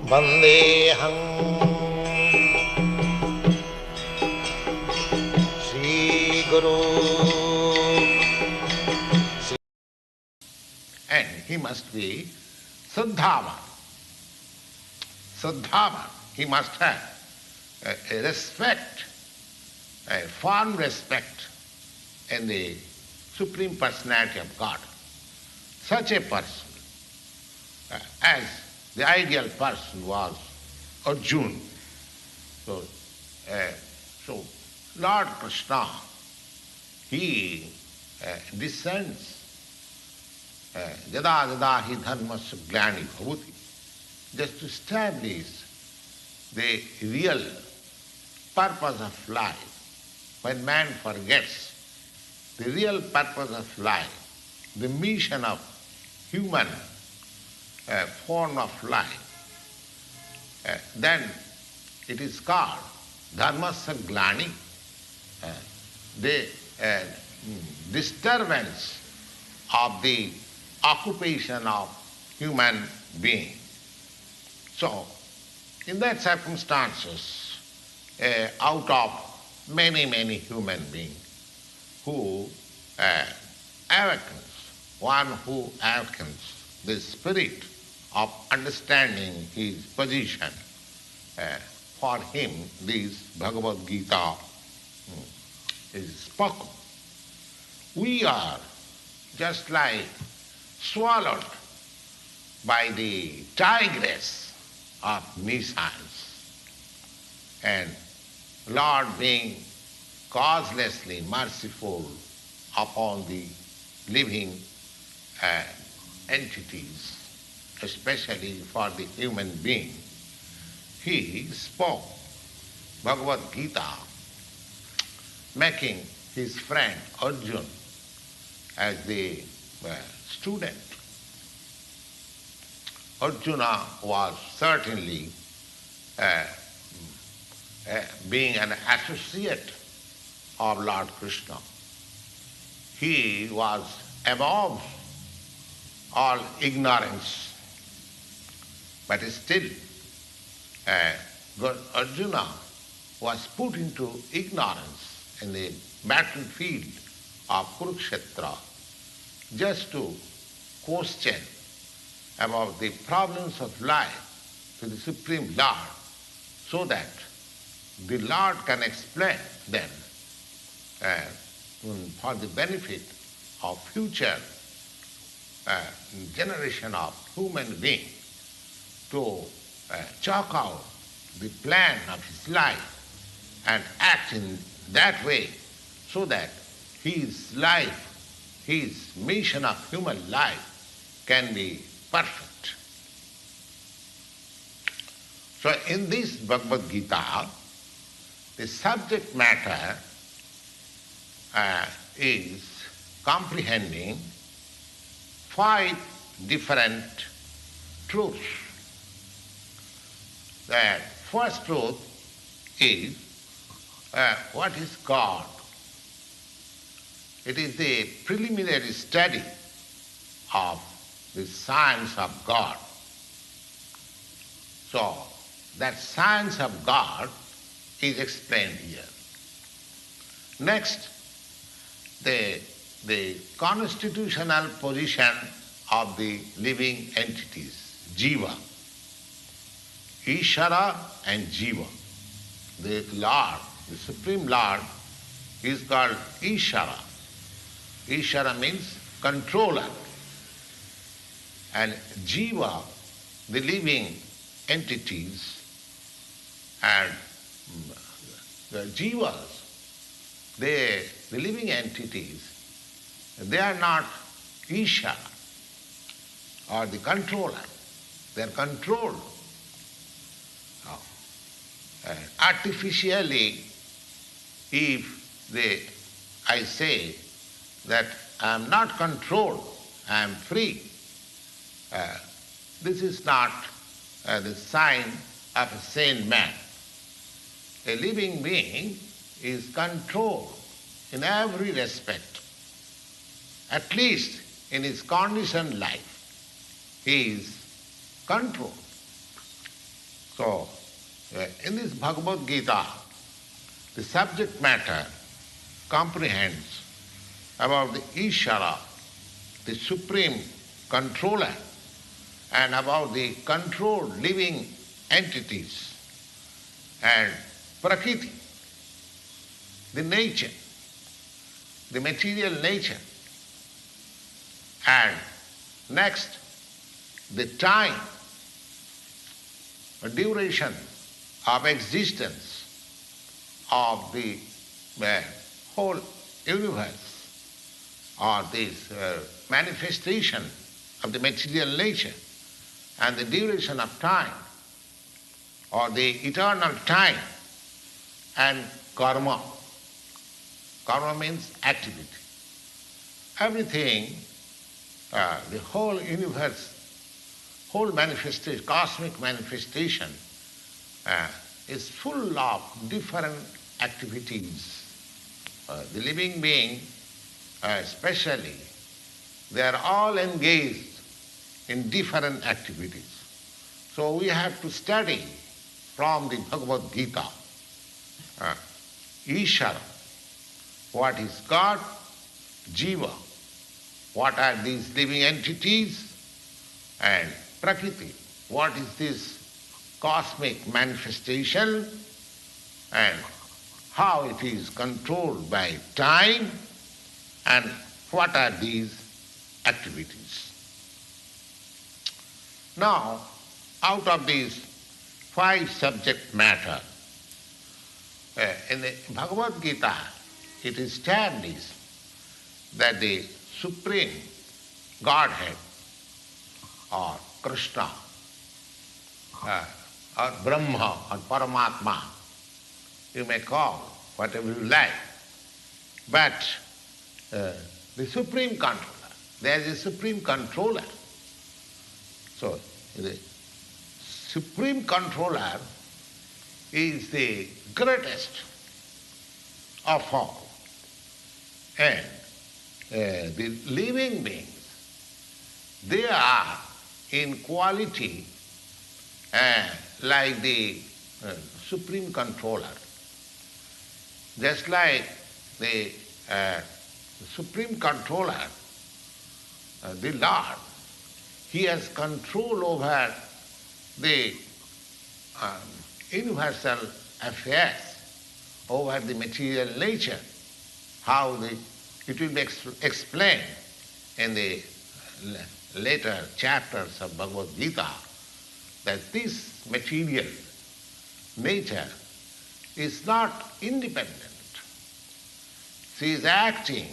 Vandeham Sri Guru. And he must be Saddhavan. Saddhavan. He must have a respect, a firm respect in the Supreme Personality of God. Such a person, as the ideal person was Arjuna. So Lord Krishna, he descends Jada Jada Hi Dharmasya Glani Bhavuti, just to establish the real purpose of life. When man forgets the real purpose of life, the mission of human form of life, then it is called Dharmasya Glani, the disturbance of the occupation of human being. So, in that circumstances, out of many, many human beings who awakens, one who awakens the spirit of understanding his position, for him this Bhagavad Gita is spoken. We are just like swallowed by the tigress of nescience, and Lord being causelessly merciful upon the living entities, especially for the human being, he spoke Bhagavad Gita, making his friend Arjuna as the student. Arjuna was certainly being an associate of Lord Krishna. He was above all ignorance, but still Arjuna was put into ignorance in the battlefield of Kurukshetra just to question about the problems of life to the Supreme Lord, so that the Lord can explain them for the benefit of future generation of human beings, to chalk out the plan of his life and act in that way, so that his life, his mission of human life can be perfect. So in this Bhagavad Gita, the subject matter is comprehending 5 different truths. The first truth is what is God? It is the preliminary study of the science of God. So, that science of God is explained here. Next, the constitutional position of the living entities, Jiva. Ishara and Jiva. The Lord, the Supreme Lord, is called Ishara. Ishara means controller. And Jiva, the living entities, and the Jivas, the living entities, they are not Ishara or the controller. They are controlled. Artificially, if I say that I am not controlled, I am free, this is not the sign of a sane man. A living being is controlled in every respect. At least in his conditioned life, he is controlled. So, in this Bhagavad Gita, the subject matter comprehends about the Ishvara, the supreme controller, and about the controlled living entities, and Prakriti, the nature, the material nature, and next, the time, the duration of existence of the whole universe, or this manifestation of the material nature, and the duration of time, or the eternal time, and karma. Karma means activity. Everything, the whole universe, whole manifestation, cosmic manifestation, is full of different activities. The living being, especially, they are all engaged in different activities. So we have to study from the Bhagavad Gita, Ishvara, what is God, Jiva, what are these living entities, and Prakriti, what is this cosmic manifestation, and how it is controlled by time, and what are these activities. Now, out of these 5 subject matter, in the Bhagavad Gita, it is established that the Supreme Godhead, or Krishna, or Brahma, or Paramatma, you may call whatever you like, but the Supreme Controller, there is a Supreme Controller. So, the Supreme Controller is the greatest of all. And the living beings, they are in quality like the Supreme Controller. Just like the Supreme Controller, the Lord, He has control over the universal affairs, over the material nature, how it will be explained in the later chapters of Bhagavad Gita, that this material nature is not independent. She is acting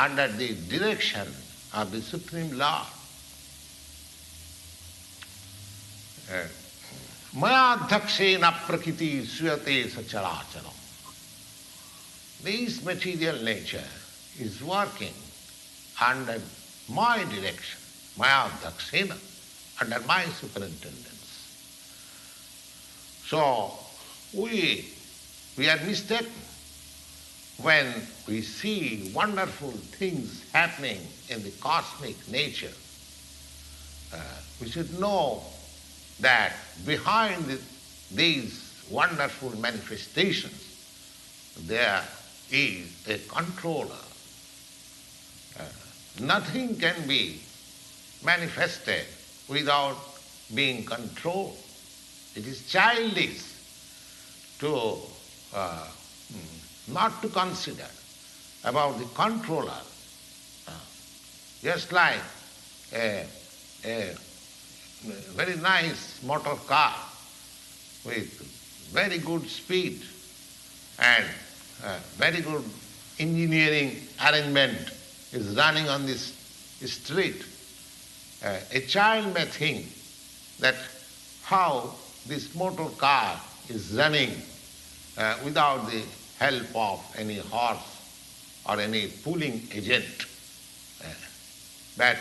under the direction of the Supreme Lord. Maya dhakshena prakriti suyate sacharacharam. This material nature is working under my direction, Maya dhakshena, under my superintendence. So we are mistaken when we see wonderful things happening in the cosmic nature. We should know that behind these wonderful manifestations there is a controller. Nothing can be manifested without being controlled. It is childish to not to consider about the controller. Just like a very nice motor car with very good speed and very good engineering arrangement is running on this street. A child may think that how this motor car is running without the help of any horse or any pulling agent. But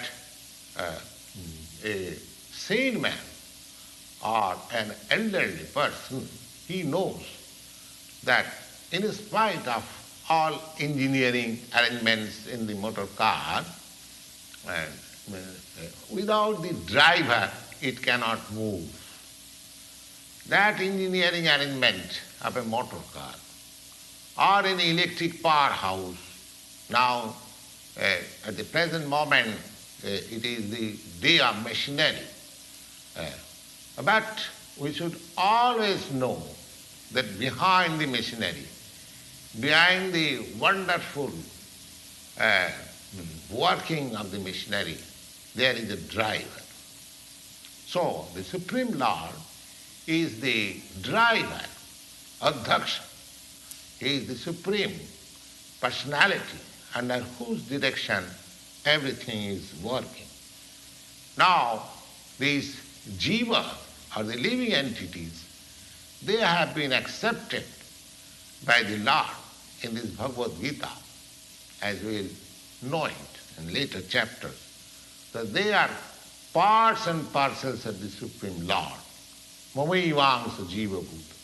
a sane man or an elderly person, he knows that in spite of all engineering arrangements in the motor car, without the driver it cannot move. that engineering arrangement of a motor car or an electric powerhouse. Now, at the present moment, it is the day of machinery. But we should always know that behind the machinery, behind the wonderful working of the machinery, there is a driver. So, the Supreme Lord is the driver, Adhaksha. He is the Supreme Personality under whose direction everything is working. Now, these jiva, or the living entities, they have been accepted by the Lord in this Bhagavad Gita, as we will know it in later chapters. So they are parts and parcels of the Supreme Lord. Mamaivaංsa jiva bhuta.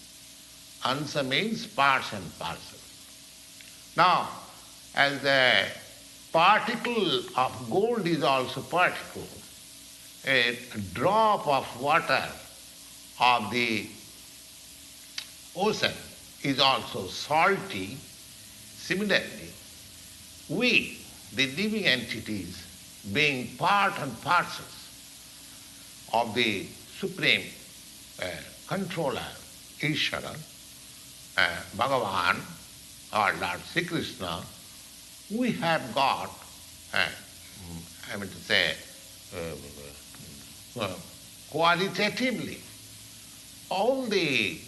Ansa means parts and parcels. Now, as the particle of gold is also particle, a drop of water of the ocean is also salty. Similarly, we, the living entities, being part and parcels of the Supreme Controller, Ishvara, Bhagavan, or Lord Sri Krishna, we have got, qualitatively, all the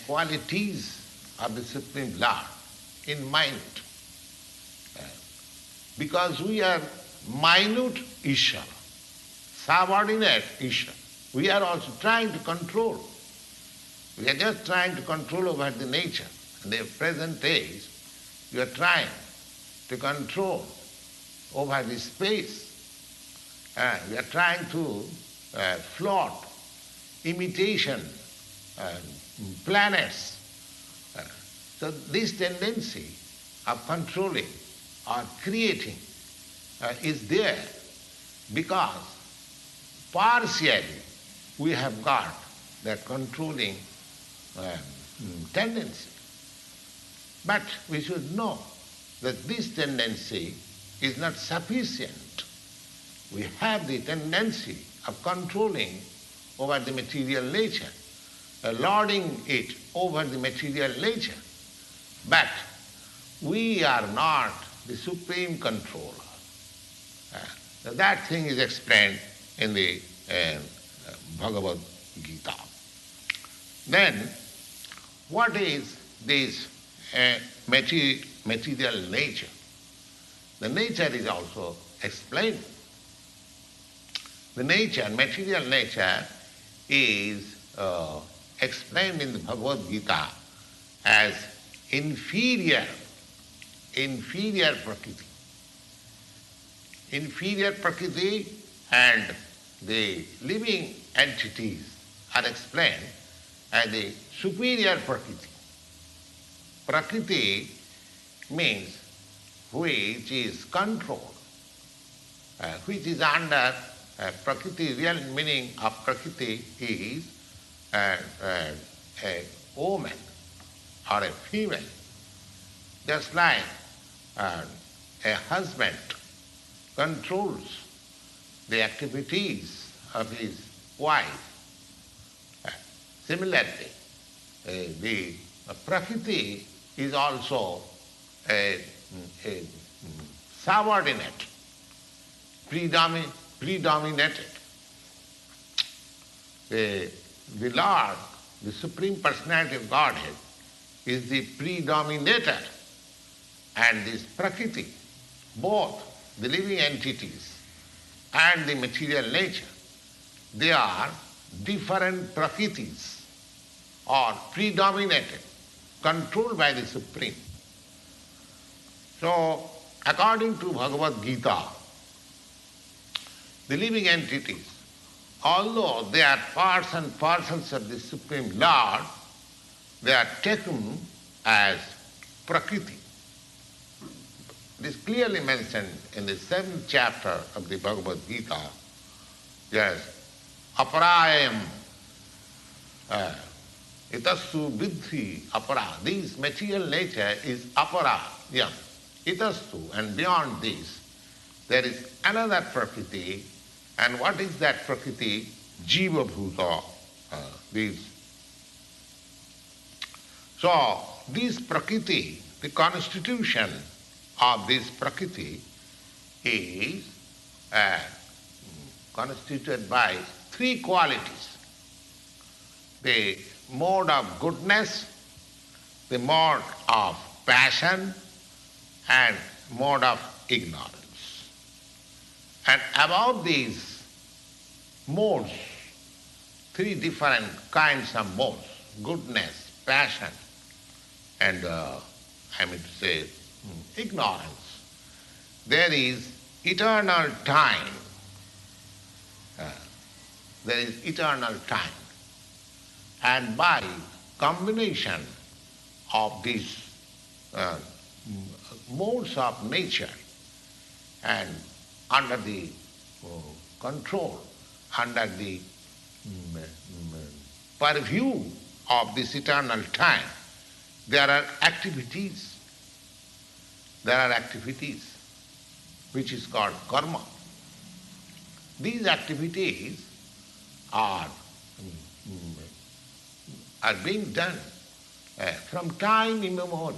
qualities of the Supreme Lord in mind. Because we are minute Ishvara, subordinate Ishvara. We are also trying to control. We are just trying to control over the nature. In the present days, we are trying to control over the space. We are trying to float imitation planets. So this tendency of controlling or creating is there because partially we have got that controlling tendency. But we should know that this tendency is not sufficient. We have the tendency of controlling over the material nature, lording it over the material nature. But we are not the supreme controller. That thing is explained in the Bhagavad Gita. Then, what is this material nature? The nature is also explained. The nature, material nature, is explained in the Bhagavad Gita as inferior Prakriti. Inferior Prakriti and the living entities are explained as the superior Prakriti. Prakriti means which is controlled, which is under Prakriti. Real meaning of Prakriti is a woman or a female. Just like a husband controls the activities of his wife. Similarly, the Prakriti is also a subordinate, predominated. The Lord, the Supreme Personality of Godhead, is the predominator, and this Prakriti, both the living entities and the material nature, they are different Prakritis or predominated, controlled by the Supreme. So, according to Bhagavad Gita, the living entities, although they are parts and parcels of the Supreme Lord, they are taken as Prakriti. It is clearly mentioned in the 7th chapter of the Bhagavad Gita, yes, aparayam Itastu vidhi apara. This material nature is apara. Yeah. Itastu, and beyond this, there is another prakriti. And what is that prakriti? Jiva bhuta. So, this prakriti, the constitution of this prakriti is constituted by three qualities. The mode of goodness, the mode of passion, and mode of ignorance. And about these modes, three different kinds of modes, goodness, passion, and ignorance, there is eternal time. There is eternal time. And by combination of these modes of nature and under the control, under the purview of this eternal time, there are activities. There are activities which is called karma. These activities are being done from time immemorial,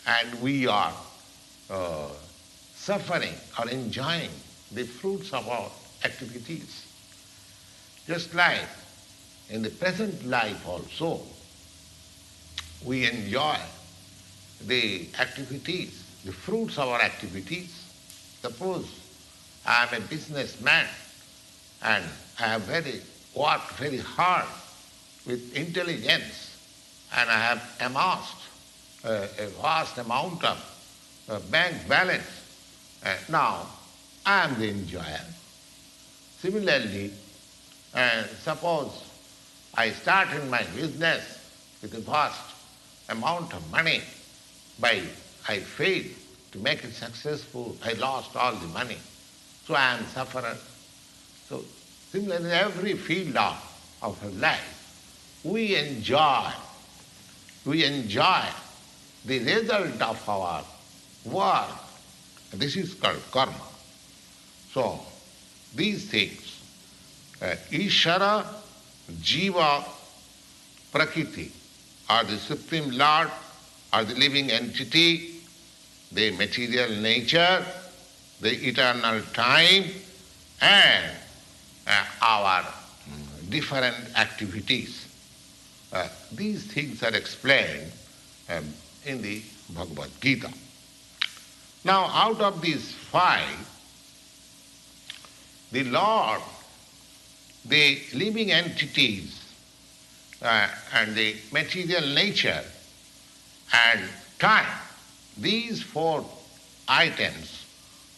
and we are suffering or enjoying the fruits of our activities. Just like in the present life also, we enjoy the activities, the fruits of our activities. Suppose I am a businessman and I have worked very hard with intelligence, and I have amassed a vast amount of bank balance. Now I am the enjoyer. Similarly, suppose I start in my business with a vast amount of money, but I failed to make it successful, I lost all the money, so I am sufferer. So similarly, in every field of our life, we enjoy the result of our work. This is called karma. So these things, Ishara, Jiva, Prakriti, are the Supreme Lord, are the living entity, the material nature, the eternal time, and our different activities. These things are explained in the Bhagavad Gita. Now, out of these five, the Lord, the living entities, and the material nature and time, these four items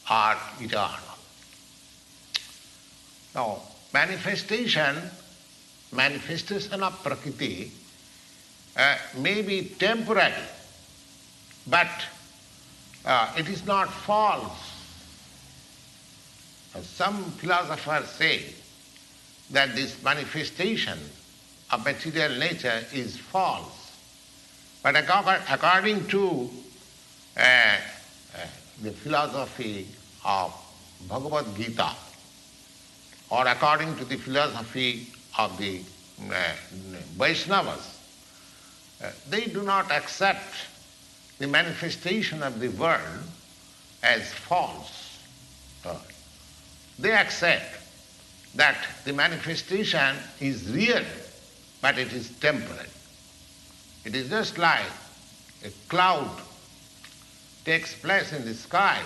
are eternal. Now, manifestation of Prakriti may be temporary, but it is not false. Some philosophers say that this manifestation of material nature is false. But according to the philosophy of Bhagavad Gita, or according to the philosophy of the Vaishnavas, they do not accept the manifestation of the world as false. They accept that the manifestation is real, but it is temporary. It is just like a cloud takes place in the sky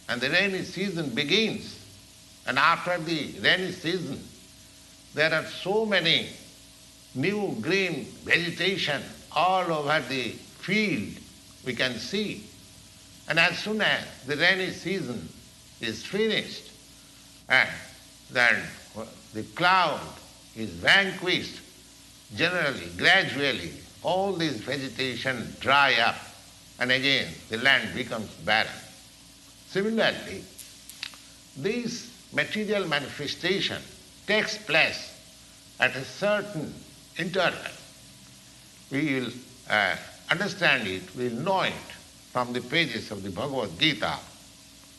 and the rainy season begins, and after the rainy season there are so many new green vegetation all over the field we can see. And as soon as the rainy season is finished and then the cloud is vanquished, generally, gradually, all this vegetation dry up and again the land becomes barren. Similarly, this material manifestation takes place at a certain interval, we will understand it, we will know it from the pages of the Bhagavad Gita.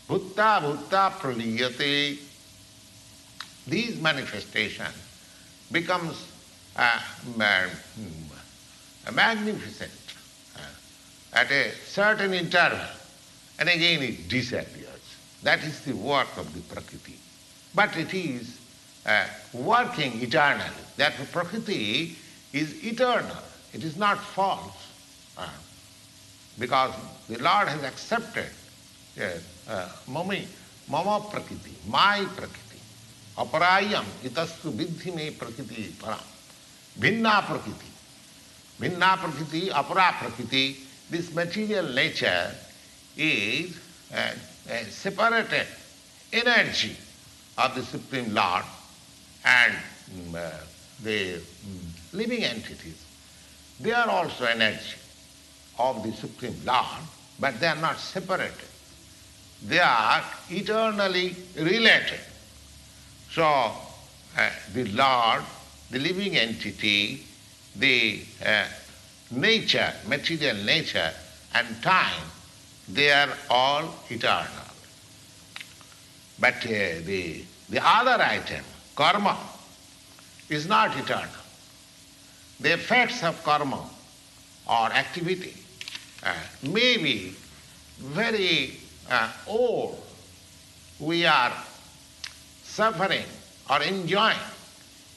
Bhutta bhutta praliyate. These manifestations becomes magnificent at a certain interval, and again it disappears. That is the work of the Prakriti. But it is working eternally. Therefore Prakriti is eternal. It is not false. Because the Lord has accepted mama Prakriti, my Prakriti. Aparayam itastu vidhi me Prakriti param. Bhinna Prakriti. Bhinna Prakriti, apara Prakriti. This material nature is a separated energy of the Supreme Lord, and the living entities, they are also energy of the Supreme Lord, but they are not separated. They are eternally related. So the Lord, the living entity, the nature, material nature and time, they are all eternal. But the other item, karma, is not eternal. The effects of karma or activity may be very old. We are suffering or enjoying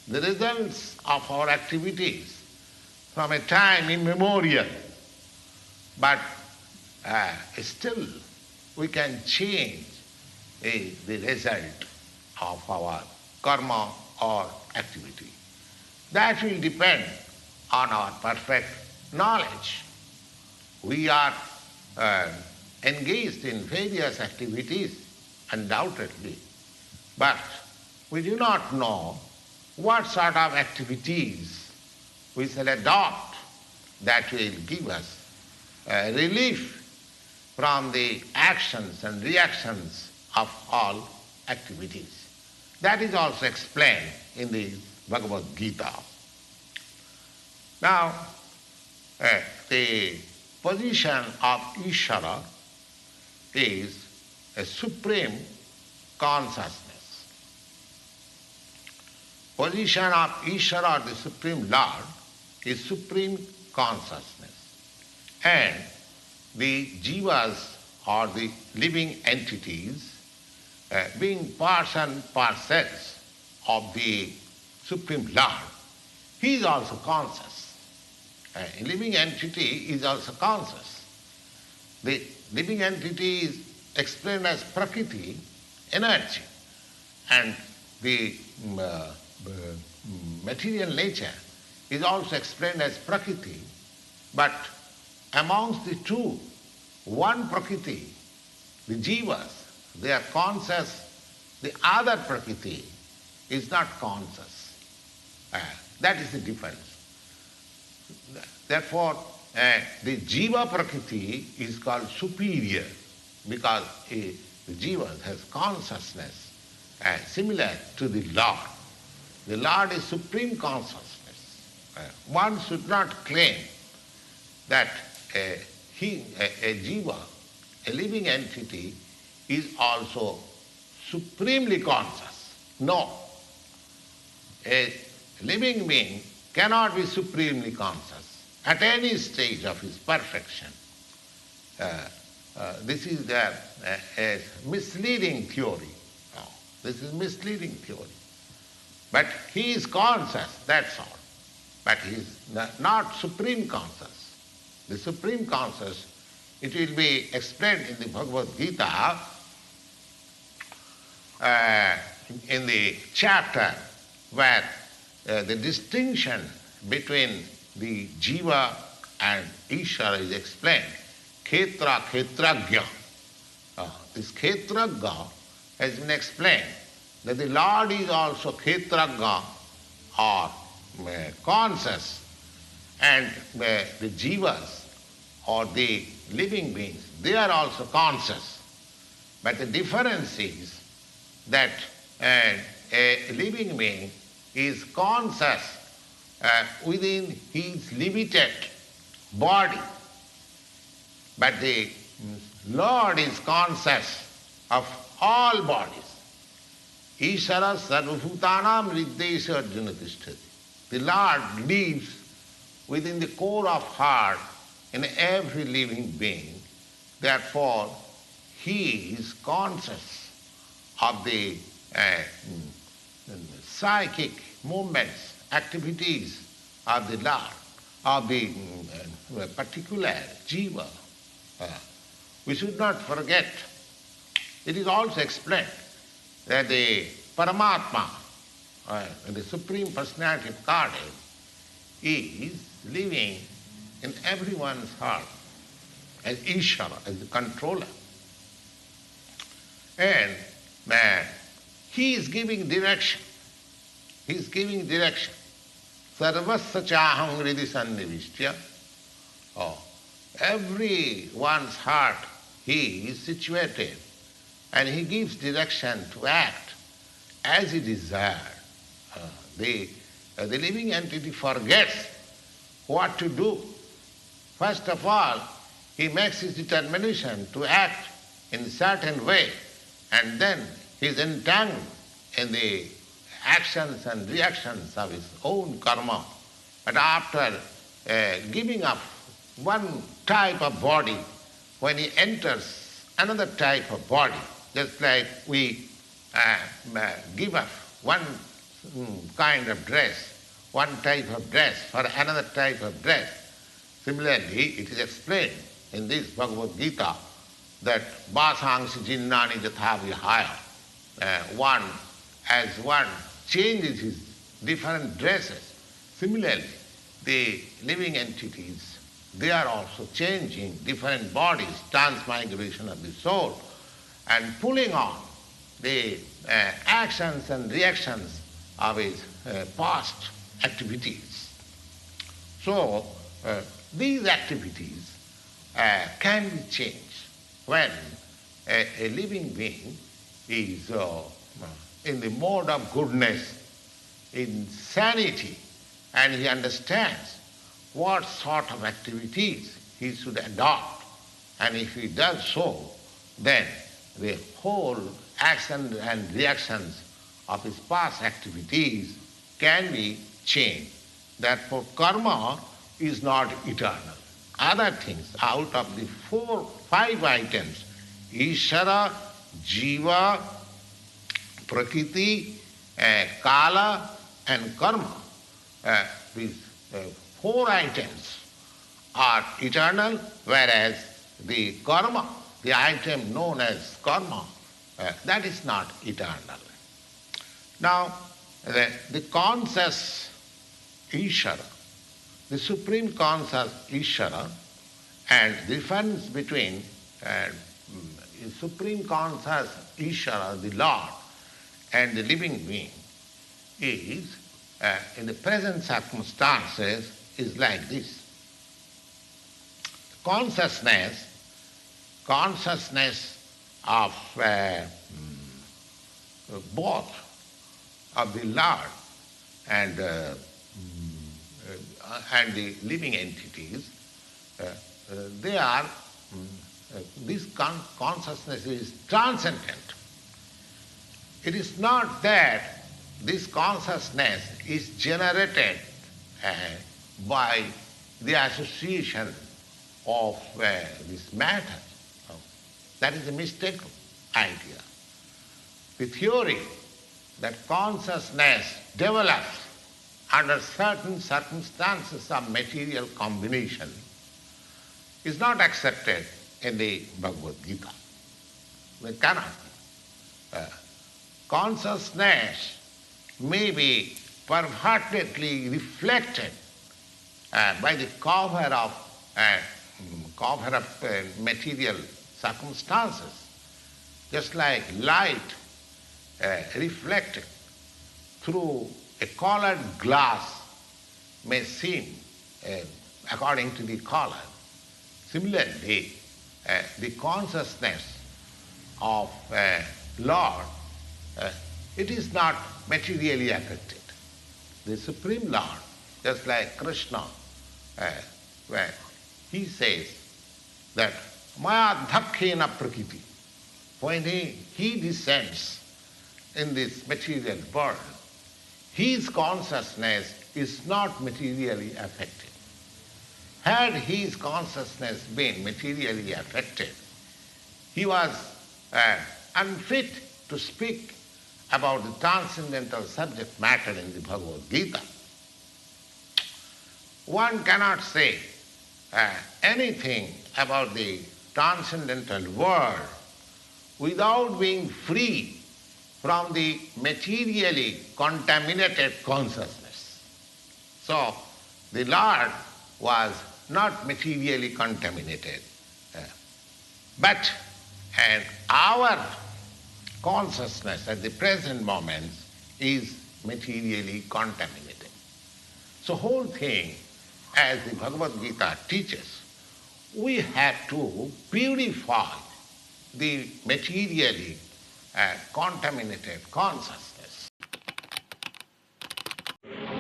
the results of our activities from a time immemorial. But still we can change the result of our karma or activity. That will depend on our perfect knowledge. We are engaged in various activities, undoubtedly, but we do not know what sort of activities we shall adopt that will give us relief from the actions and reactions of all activities. That is also explained in the Bhagavad Gita. Now, the position of Ishvara is a supreme consciousness. Position of Ishvara, the Supreme Lord, is supreme consciousness. And the jivas or the living entities, being parts and parcels of the Supreme Lord, he is also conscious. A living entity is also conscious. The living entity is explained as Prakriti, energy, and the material nature is also explained as Prakriti, but amongst the two, one Prakriti, the jivas, they are conscious, the other Prakriti is not conscious. That is the difference. Therefore, the jiva Prakriti is called superior because the jiva has consciousness similar to the Lord. The Lord is supreme consciousness. One should not claim that a jiva, a living entity, is also supremely conscious. No. A living being cannot be supremely conscious at any stage of his perfection. This is a misleading theory. No, this is misleading theory. But he is conscious, that's all. But he is not supreme conscious. The supreme conscious, it will be explained in the Bhagavad Gita in the chapter where the distinction between the jiva and Ishvara is explained. Khetra, khetragya. This khetragya has been explained that the Lord is also khetragya or conscious, and the jivas or the living beings, they are also conscious. But the difference is that a living being is conscious within his limited body. But the Lord is conscious of all bodies. Ishara sarvabhutanam riddesha arjuna tishtati. The Lord lives within the core of heart in every living being. Therefore, he is conscious of the psychic movements, activities of the Lord, of the particular jiva. We should not forget. It is also explained that the Paramatma, the Supreme Personality of Godhead, is living in everyone's heart as Ishvara, as the controller. And he is giving direction. He is giving direction. Sarvasya chaham hridi sannivishya. Everyone's heart he is situated, and he gives direction to act as he desires. The living entity forgets what to do. First of all, he makes his determination to act in a certain way, and then he is entangled in the actions and reactions of his own karma. But after giving up one type of body, when he enters another type of body, just like we give up one kind of dress, one type of dress for another type of dress. Similarly, it is explained in this Bhagavad Gita that vasangsi jinnani jatha vihaya. One changes his different dresses. Similarly, the living entities, they are also changing different bodies, transmigration of the soul, and pulling on the actions and reactions of his past activities. So, these activities can be changed when a living being is in the mode of goodness, in sanity, and he understands what sort of activities he should adopt. And if he does so, then the whole action and reactions of his past activities can be changed. Therefore, karma is not eternal. Other things, out of the 5 items, Ishvara, Jiva, Prakriti, Kala, and Karma, these 4 items are eternal, whereas the karma, the item known as karma, that is not eternal. Now, the conscious Ishvara, the supreme conscious Ishvara, and the difference between supreme conscious Ishvara, the Lord, and the living being is, in the present circumstances, is like this. Consciousness of both of the Lord and the living entities, they are, this consciousness is transcendent. It is not that this consciousness is generated by the association of this matter. That is a mistaken idea. The theory that consciousness develops under certain circumstances of material combination is not accepted in the Bhagavad Gita. They cannot be. Consciousness may be pervertedly reflected by the cover of material circumstances, just like light reflected through a colored glass may seem according to the color. Similarly, the consciousness of Lord, it is not materially affected. The Supreme Lord, just like Krishna, when he says that Maya Dhakkena Prakriti, when he descends in this material world, his consciousness is not materially affected. Had his consciousness been materially affected, he was unfit to speak about the transcendental subject matter in the Bhagavad Gita. One cannot say anything about the transcendental world without being free from the materially contaminated consciousness. So the Lord was not materially contaminated, but and our consciousness at the present moment is materially contaminated. So whole thing, as the Bhagavad Gita teaches, we have to purify the materially contaminated consciousness.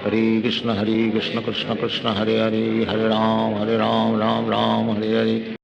Hare Krishna Krishna Krishna Hare Hare, Hare Ram Ram Ram Hare Hare.